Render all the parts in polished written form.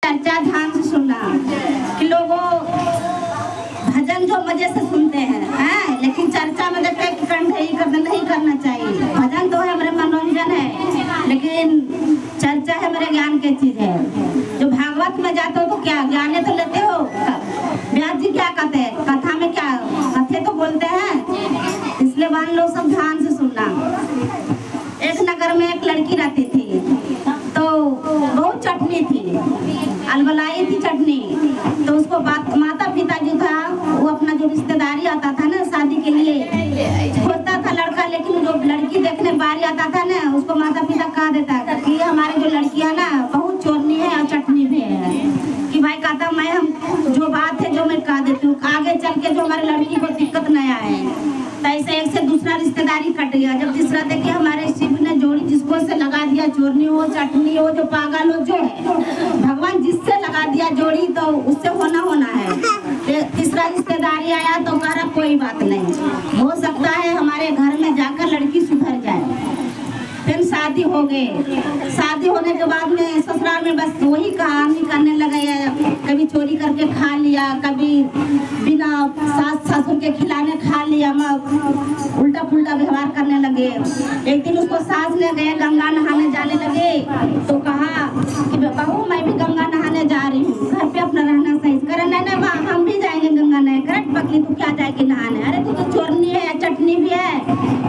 चर्चा ध्यान से सुनना कि लोगों भजन जो मजे से सुनते हैं लेकिन चर्चा में देखते हैं कि नहीं करना चाहिए। भजन तो है हमारे मनोरंजन है, लेकिन चर्चा है मेरे ज्ञान की चीज है। जो भागवत में जाते हो तो क्या ज्ञाने तो लेते हो। व्यास जी क्या कहते हैं, कथा में क्या कथे तो बोलते हैं, इसलिए मान लो सब ध्यान से सुनना। एक नगर में एक लड़की रहती थी, तो बहुत चटनी थी, अलबलाई थी चटनी। तो उसको माता पिता जो था वो अपना जो रिश्तेदारी आता था ना शादी के लिए खोजता था लड़का, लेकिन जो लड़की देखने बारी आता था ना उसको माता पिता कहा देता कि हमारी जो लड़कियां ना बहुत चोरनी है और चटनी भी है। कि भाई कहता मैं हम जो बात है जो मैं कह देती हूँ, आगे चल के जो हमारी लड़की को दिक्कत नहीं आए। तो ऐसे एक से दूसरा रिश्तेदारी कट गया। जब तीसरा देखे हमारे शिव ने जोड़ी जिसको से लगा दिया, चोरनी हो चटनी हो जो पागल हो जो है, भगवान जिससे लगा दिया जोड़ी तो उससे होना है। तीसरा रिश्तेदारी आया तो कह रहा कोई बात नहीं, हो सकता है हमारे घर में जाकर लड़की सुधर जाए। फिर शादी हो गए। शादी होने के बाद में ससुराल में बस वही कहानी करने लगे। कभी चोरी करके खा लिया, कभी बिना सास ससुर के खिलाने खा लिया, उल्टा पुल्टा व्यवहार करने लगे। एक दिन उसको सास ले गए, गंगा नहाने जाने लगे तो कहा कि बहू मैं भी गंगा नहाने जा रही हूँ, घर पे अपना रहना सही। करे नहीं वाह हम भी जाएंगे गंगा नहाने। करट पकड़ी तू क्या जाएगी नहाने, अरे तू तो चोरनी है चटनी भी है,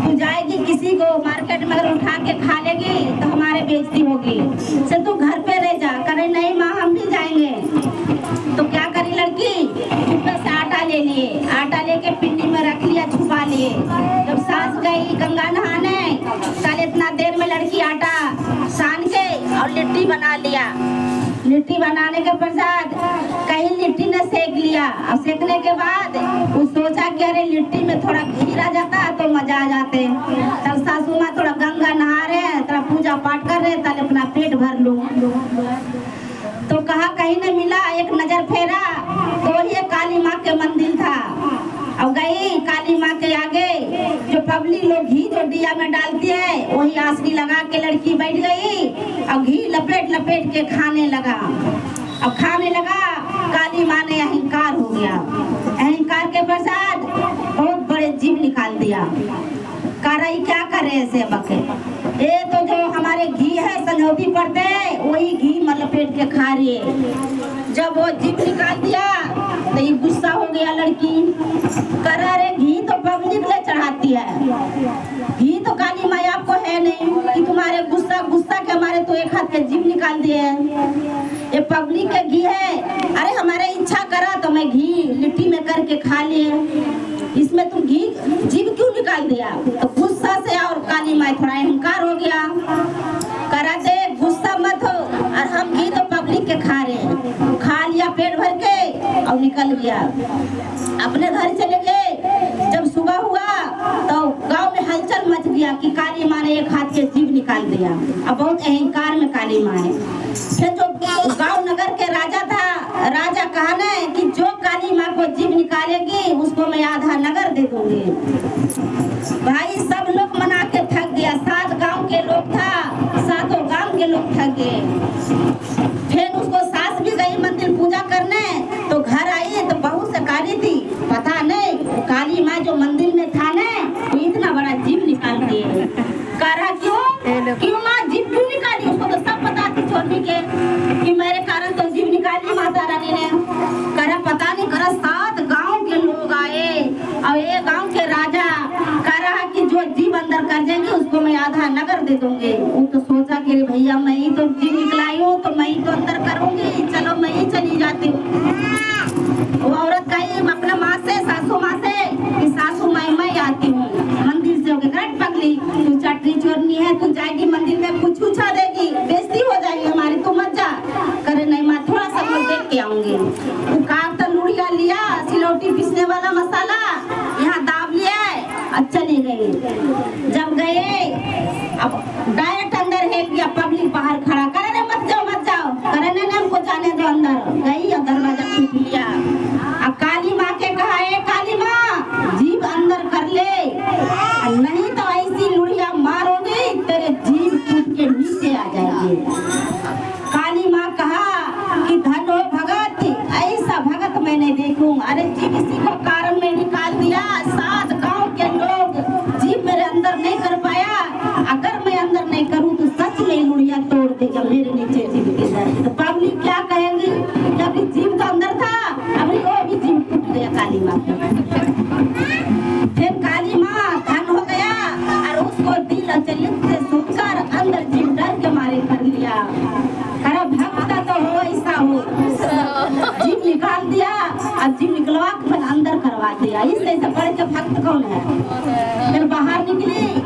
तू जाएगी किसी को मार्केट में अगर उठा के खा लेगी तो हमारे बेइज्जती होगी, से तू घर पे रह जा। करे नहीं माँ हम भी जाएंगे। तो क्या करी लड़की, चुपके से आटा ले लिए, आटा लेके पिंडी में रख लिया छुपा लिए। जब सास गई गंगा नहाने कल इतना देर में लड़की आटा सान के और लिट्टी बना लिया। लिट्टी बनाने के पश्चात कहीं लिट्टी ने सेक लिया और सेकने के बाद वो सोचा कि अरे लिट्टी में थोड़ा घी रह जाता तो मजा आ जाते। तब सासू माँ थोड़ा गंगा नहा रहे हैं, थोड़ा पूजा पाठ कर रहे ताकि अपना पेट भर लूं। तो कहा कहीं न मिला, एक नजर फेरा तो ये काली माँ के मंदिर था। और गई काली माँ के आगे, जो पब्लिक लोग घी जो दिया में डालती है वही आसनी लगा के लड़की बैठ गई और घी लपेट लपेट के खाने लगा। अब खाने लगा, काली माँ ने अहंकार हो गया। अहंकार के पश्चात बहुत बड़े जीव निकाल दिया। कारई क्या करे ऐसे बके, ये तो जो हमारे घी है संझौती पड़ते वही घी में लपेट के खा रही है। जब वो जीव निकाल दिया तो ये गुस्सा हो गया लड़की, कर अरे घी तो पब्लिक ले चढ़ाती है, घी तो काली माँ आपको है नहीं कि तुम्हारे गुस्सा के हमारे तो एक हाथ के जीव निकाल दिए। ये पब्लिक के घी है, अरे हमारे इच्छा करा तो मैं घी लिट्टी में करके खा लिए, इसमें तुम घी जीव क्यों निकाल दिया। तो गुस्सा से और काली माँ थोड़ा अहंकार हो गया, करा दे गुस्सा मत हो, और हम घी तो पब्लिक के खा रहे हैं। खा लिया पेट भर के और निकल गया, अपने घर चले गए। जब सुबह हुआ तो गांव में हलचल मच गया कि काली माँ ने एक हाथ के जीव निकाल दिया। अब बहुत अहंकार में काली माँ है। फिर जो गांव नगर के राजा था, राजा कहा न कि जो काली माँ को जीव निकालेगी उसको मैं आधा नगर दे दूंगी। भाई सब लोग मना के थक गया, 7 गांव के लोग था, 7 गांव के लोग थक गए। फिर उसको सास भी गई मंदिर पूजा करने, तो घर आई तो बहू से काली थी, पता नहीं काली माँ जो मंदिर में था ना वो इतना बड़ा जीव निकाल दिए। कहा क्यों माँ जीव क्यों निकाली, उसको तो सब पता थी छोड़ने के कि मेरे कारण तो जीव निकाली माता रानी ने। कहा पता नहीं, करा 7 गांव के लोग आए और एक गांव के राजा कहा कि जो जीव अंदर कर देंगे उसको मैं आधा नगर दे दूंगी। वो तो सोचा कि भैया मैं ही तो जीव निकलाई हूँ तो मैं ही तो अंदर करूंगी, चलो मैं ही चली जाती हूँ। वो औरत कही अपने माँ से, सासू माँ से कि सासू मैं आती हूँ मंदिर से होके। करट पगली तू चटनी चोरनी है, तू जाएगी मंदिर में कुछ छूछा देगी, बेइज्जती हो जाएगी हमारी, तू मत जा। करे नहीं माँ थोड़ा सा मैं देख के आऊंगी। वो काट लुड़िया लिया, सिलौटी पीसने वाला मसाला यहाँ दाब लिया और चली गई। जब गए अब डायरेक्ट अंदर है गया, पब्लिक बाहर खड़ा, करे मत जाओ मत जाओ, करे नहीं हमको जाने दो अंदर। गई और दरवाजा पीट लिया। अब काली माँ के कहा है काली माँ जीव अंदर कर ले, नहीं तो ऐसी लुड़िया मारोगे तेरे जीव टूट के नीचे आ जाएगी। काली माँ कहा कि क्या कहेंगी कि अभी जीव तो अंदर था, अभी वो भी जीव टूट गया काली माँ को। फिर काली माँ धन हो गया और उसको दिल अचलित से सुनकर अंदर जीव डर के मारे कर लिया। करा भक्त तो हो ऐसा हो, जीव निकाल दिया और जीव निकलवा के फिर अंदर करवा दिया। इससे बढ़ के भक्त कौन है? फिर बाहर निकली